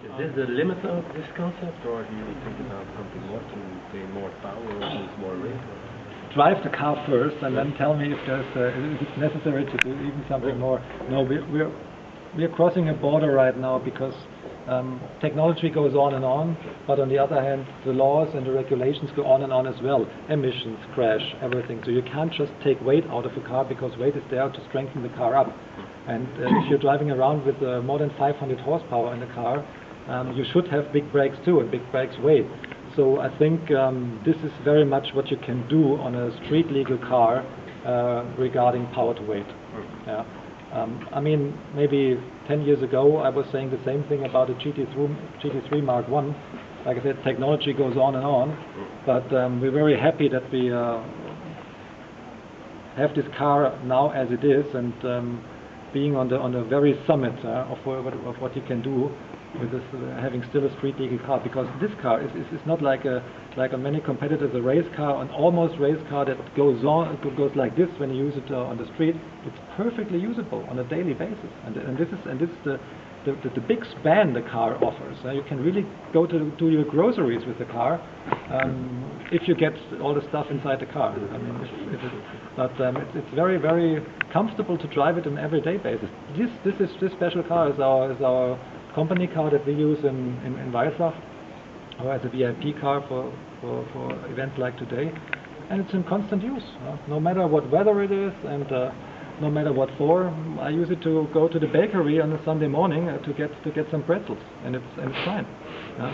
Is this the limit of this concept, or do you think about something more to gain more power or lose more weight? Drive the car first, and then tell me if it's necessary to do even something more. No, we're crossing a border right now because technology goes on, but on the other hand, the laws and the regulations go on as well. Emissions, crash, everything. So you can't just take weight out of a car because weight is there to strengthen the car up. And if you're driving around with more than 500 horsepower in the car, you should have big brakes too, and big brakes weigh. So I think this is very much what you can do on a street legal car regarding power to weight. Yeah. I mean, maybe 10 years ago I was saying the same thing about a GT3 Mark I. Like I said, technology goes on, but we're very happy that we have this car now as it is, and being on the very summit of what you can do with this, having still a street legal car, because this car is not like on many competitors a race car, an almost race car that goes like this when you use it on the street. It's perfectly usable on a daily basis, and this is the big span the car offers. You can really go to do your groceries with the car if you get all the stuff inside the car. I mean, it's very, very comfortable to drive it on an everyday basis. This special car is our company car that we use in Weissach, or as a VIP car for events like today, and it's in constant use. No matter what weather it is, and no matter what for. I use it to go to the bakery on a Sunday morning to get some pretzels, and it's fine.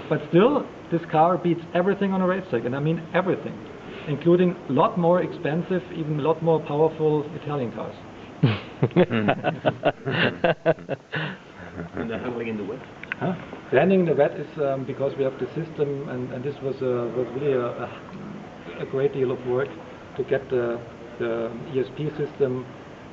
But still, this car beats everything on a racetrack, and I mean everything, including a lot more expensive, even a lot more powerful Italian cars. And the handling in the wet? The handling in the wet is because we have the system, and this was really a great deal of work to get the ESP system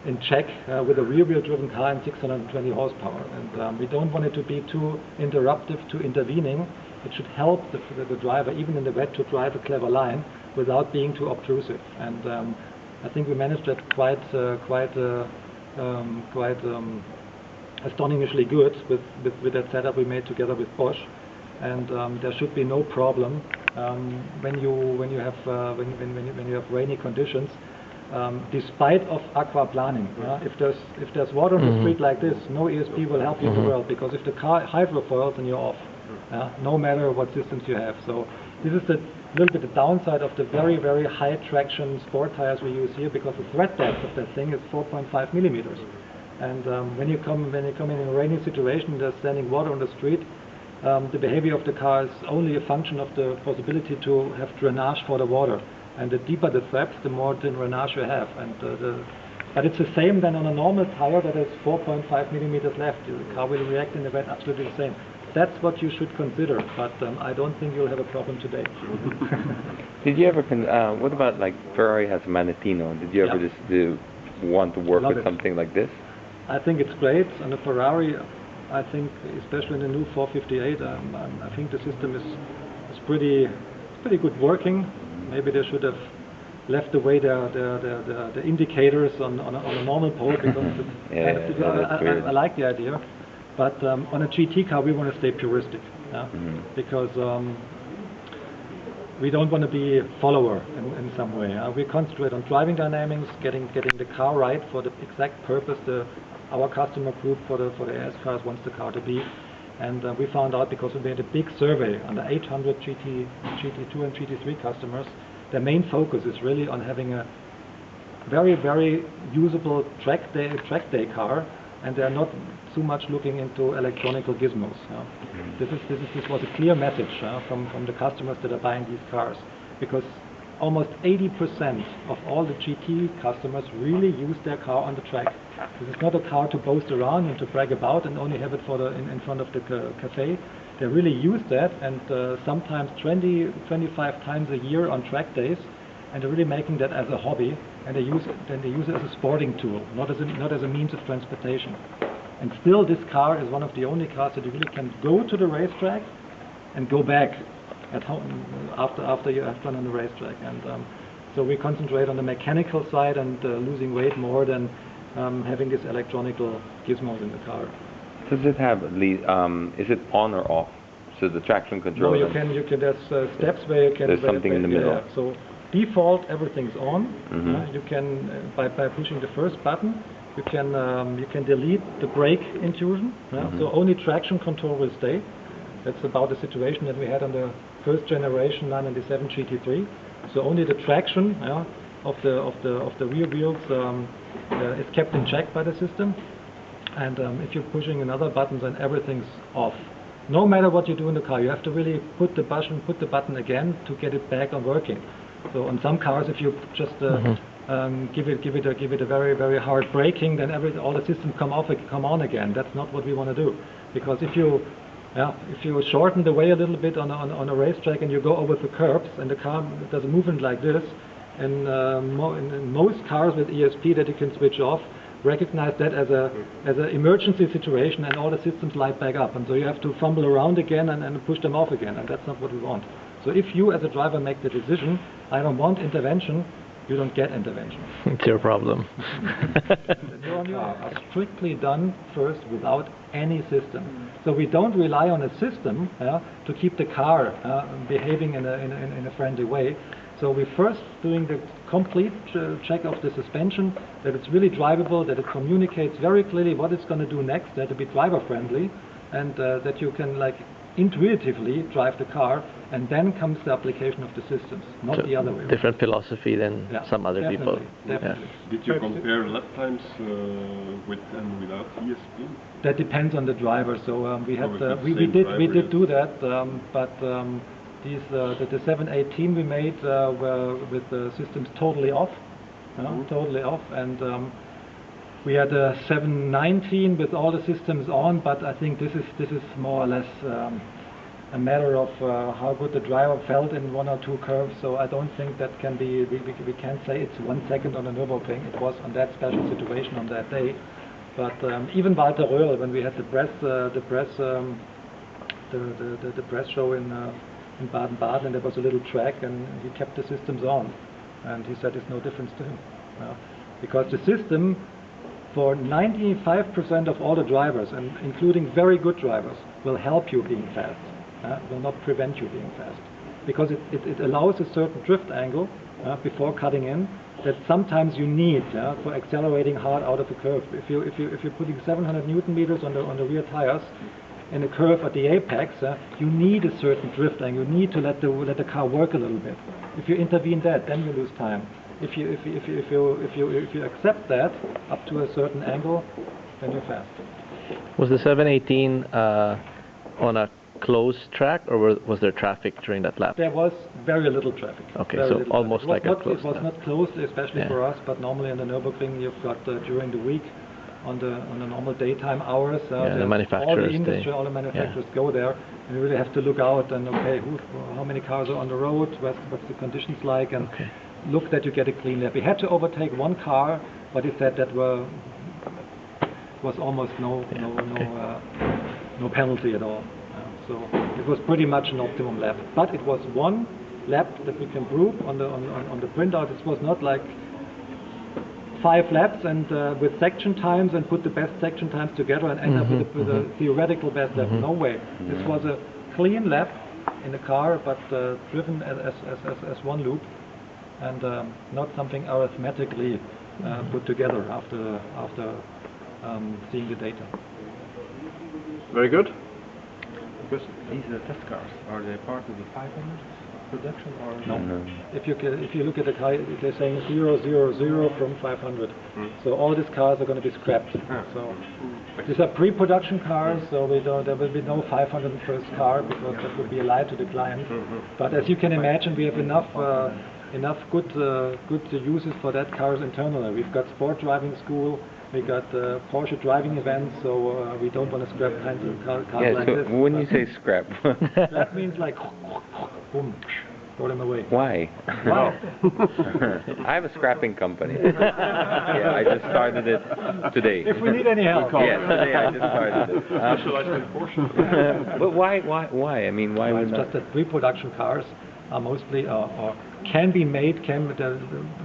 in check with a rear-wheel driven car and 620 horsepower. And we don't want it to be too interruptive, too intervening. It should help the driver, even in the wet, to drive a clever line without being too obtrusive. And I think we managed that quite astonishingly good with that setup we made together with Bosch, and there should be no problem when you have rainy conditions. Despite of aquaplaning, if there's water on the street like this, no ESP will help you in the world, because if the car hydrofoils, then you're off, no matter what systems you have. So this is the little bit the downside of the very, very high traction sport tires we use here, because the tread depth of that thing is 4.5 millimeters. And when you come in a rainy situation, there's standing water on the street, the behavior of the car is only a function of the possibility to have drainage for the water. And the deeper the threads, the more drainage you have. And but it's the same than on a normal tire that has 4.5 millimeters left. The car will react in the wet absolutely the same. That's what you should consider, but I don't think you'll have a problem today. Did you ever, what about like Ferrari has a Manettino? Did you ever just want to work with something like this? I think it's great. On the Ferrari, I think, especially in the new 458, I think the system is pretty good working. Maybe they should have left away the indicators on a normal pole, because I like the idea. But on a GT car, we want to stay puristic, because we don't want to be a follower in some way. We concentrate on driving dynamics, getting the car right for the exact purpose our customer group for the AS cars wants the car to be. And we found out, because we made a big survey on the 800 GT2 and GT3 customers, their main focus is really on having a very, very usable track day car, and they're not too much looking into electronic gizmos. This was a clear message from the customers that are buying these cars, because almost 80% of all the GT customers really use their car on the track. This is not a car to boast around and to brag about and only have it for in front of the cafe. They really use that, and sometimes 20-25 times a year on track days, and they're really making that as a hobby, and they use it as a sporting tool, not as a means of transportation. And still, this car is one of the only cars that you really can go to the racetrack and go back at home after you have done on the racetrack. And so we concentrate on the mechanical side and losing weight more than having these electronic gizmos in the car. Does it have is it on or off? So the traction control. No, you can. There's steps where you can. There's something in the middle. Yeah. So default, everything's on. Mm-hmm. You can by pushing the first button, you can delete the brake intuition. Mm-hmm. So only traction control will stay. That's about the situation that we had on the first generation 997 GT3. So only the traction of the rear wheels is kept in check by the system. And if you're pushing another button, then everything's off. No matter what you do in the car, you have to really put the button again to get it back on working. So on some cars, if you just give it a very, very hard braking, then all the systems come on again. That's not what we want to do, because if you shorten the way a little bit on a racetrack and you go over the curbs and the car does a movement like this, and in most cars with ESP that you can switch off, recognize that as an emergency situation, and all the systems light back up, and so you have to fumble around again and push them off again, and that's not what we want. So if you as a driver make the decision, I don't want intervention, you don't get intervention. It's your problem. You are strictly done first without any system. So we don't rely on a system to keep the car behaving in a friendly way. So we're first doing the complete check of the suspension, that it's really drivable, that it communicates very clearly what it's going to do next, that it be driver friendly, and that you can intuitively drive the car, and then comes the application of the systems, not the other way around. Different philosophy than some other people. Definitely. Did you compare lap times with and without ESP? That depends on the driver. So we did do that, but the 718 we made were with the systems totally off, and we had a 719 with all the systems on. But I think this is more or less a matter of how good the driver felt in one or two curves. So I don't think that can be. We can't say it's 1 second on a Nürburgring. It was on that special situation on that day. But even Walter Röhrl, when we had the press show in Baden-Baden, and there was a little track, and he kept the systems on, and he said it's no difference to him, because the system for 95% of all the drivers, and including very good drivers, will help you being fast, will not prevent you being fast, because it allows a certain drift angle before cutting in that sometimes you need for accelerating hard out of a curve. If you're putting 700 Newton meters on the rear tires in a curve at the apex, you need a certain drift angle. You need to let the car work a little bit. If you intervene that, then you lose time. If you accept that up to a certain angle, then you're fast. Was the 718 on a closed track, or was there traffic during that lap? There was very little traffic. Okay, so almost like a closed. It was not closed, especially for us, but normally on the Nürburgring you've got during the week, on the normal daytime hours, the manufacturers, all the industry, all the manufacturers go there, and you really have to look out and how many cars are on the road, what's the conditions like, and look that you get a clean lap. We had to overtake one car, but he said that was almost no penalty at all. So it was pretty much an optimum lap, but it was one lap that we can prove on the printout. It was not like 5 laps and with section times and put the best section times together and end up with a theoretical best lap. No way. This was a clean lap in the car, but driven as one loop, and not something arithmetically put together after seeing the data. Very good. Because these test cars, are they part of the 500 production or no? If you look at the car, they're saying 000 from 500. So all these cars are going to be scrapped. So these are pre-production cars, so there will be no 501st car, because that would be a lie to the client. But as you can imagine, we have enough good uses for that cars internally. We've got sport driving school. We got Porsche driving events, so we don't want to scrap kinds of cars like this. When you say scrap, that means like boom, throw them away. Why? I have a scrapping company. I just started it today. If we need any help. Today I just started it. Specialized in Porsche. But why? I mean, why would it's just that pre-production cars are mostly or can be made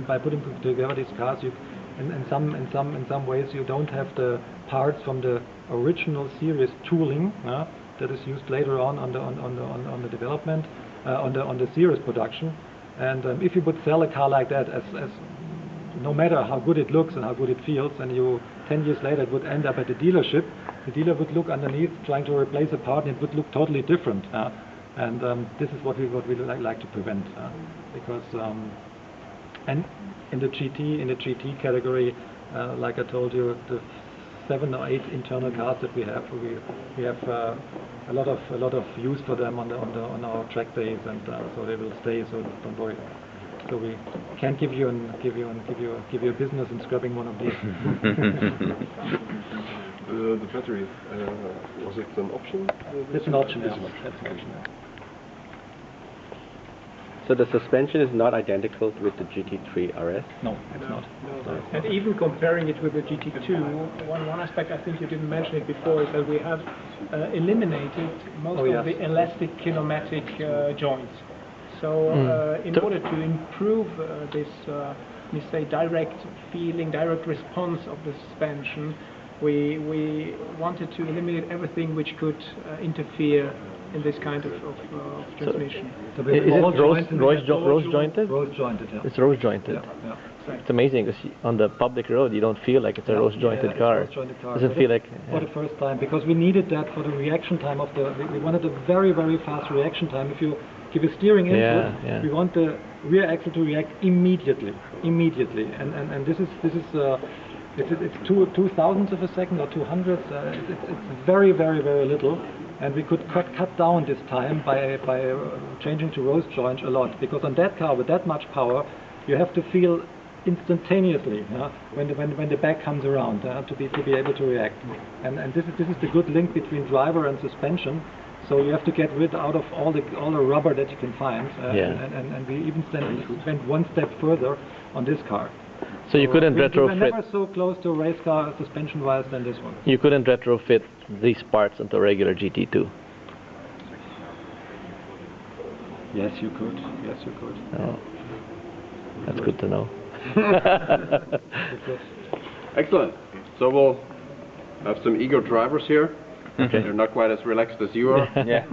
by putting together these cars. in some ways you don't have the parts from the original series tooling that is used later on the development on the series production. And if you would sell a car like that, as no matter how good it looks and how good it feels, and 10 years later it would end up at the dealership, the dealer would look underneath trying to replace a part, and it would look totally different. And this is what we like to prevent, because and in the GT category, like I told you, the 7 or 8 internal cars that we have a lot of use for them on our track days, and so they will stay. So don't worry. So we can't give you a business in scrapping one of these. The battery, was it an option? It's an option. That's an option. So the suspension is not identical with the GT3RS? No, it's not. No. And even comparing it with the GT2, one aspect I think you didn't mention it before is that we have eliminated most of the elastic kinematic joints. So in order to improve this, we say, direct feeling, direct response of the suspension, we wanted to eliminate everything which could interfere in this kind of transmission. So is it rose jointed? Rose jointed, yeah. It's rose jointed. Yeah. It's amazing because on the public road you don't feel like it's a rose jointed car. Doesn't feel like for the first time, because we needed that for the reaction time of the. We wanted a very fast reaction time. If you give a steering input, we want the rear axle to react immediately, and this is. It's 2/1000 of a second or 200. It's very little, and we could cut down this time by changing to rose joint a lot, because on that car with that much power, you have to feel instantaneously when the back comes around to be able to react, and this is the good link between driver and suspension. So you have to get rid out of all the rubber that you can find, and we even went one step further on this car. So you couldn't retrofit. We were never so close to a race car suspension-wise than this one. You couldn't retrofit these parts into a regular GT2. Yes, you could. Oh, that's good to know. Excellent. So we'll have some eager drivers here. Okay. They're not quite as relaxed as you are. Yeah.